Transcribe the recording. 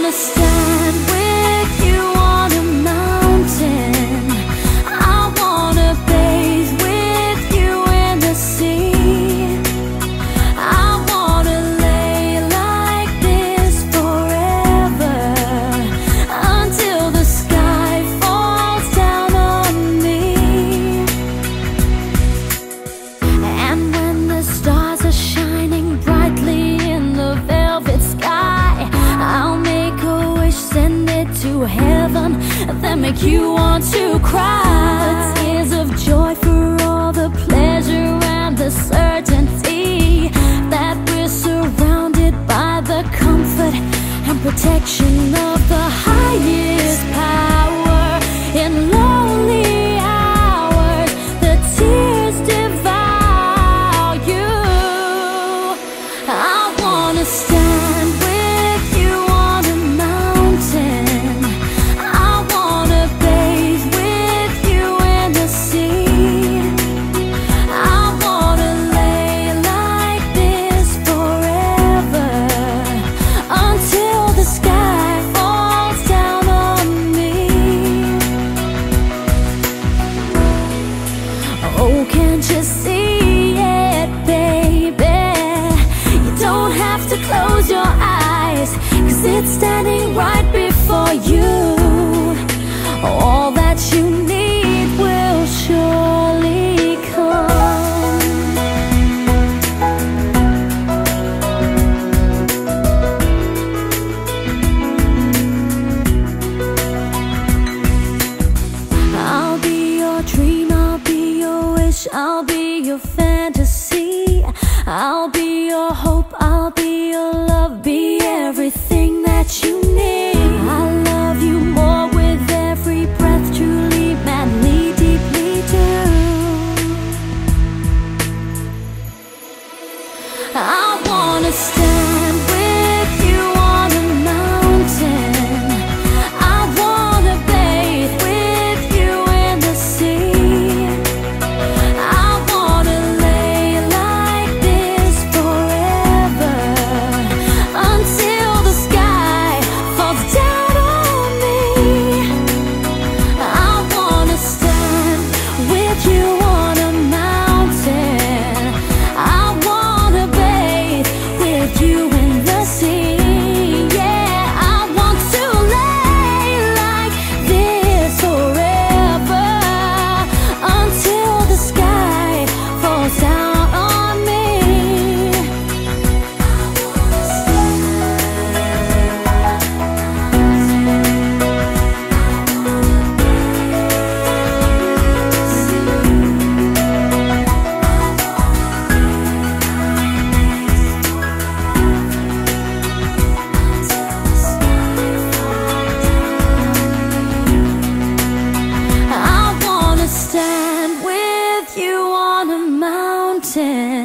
wanna stand with you on a mountain. I wanna bathe with you in the sea. I wanna lay like this forever, until the sky falls down on me. And when the stars are shining brightly in the velvet sky, I'll make a wish, send it to heaven, then make you want to cry. The tears of joy for all the pleasure and the certainty that we're surrounded by the comfort and protection of the highest power. In lonely hours, the tears devour you. I wanna stand with you on a mountain. I wanna bathe with you in the sea. I wanna lay like this forever, until the sky falls down on me. Oh, can't you see it, baby? You don't have to close your eyes, 'cause it's standing right before you. All that you need will surely come. I'll be your dream, I'll be your wish, I'll be your fantasy. I'll be your hope, I'll be your love, be everything that you need. I love you more with every breath, truly, madly, deeply do. I wanna stand with you on a mountain. I wanna bathe with you in the sea. I wanna lay like this forever, until the sky falls down on me. I wanna stand with you on a mountain. I wanna bathe with you in the sea. Yeah, I want to lay like this forever, until the sky falls down on me. I wanna stand with you on a mountain.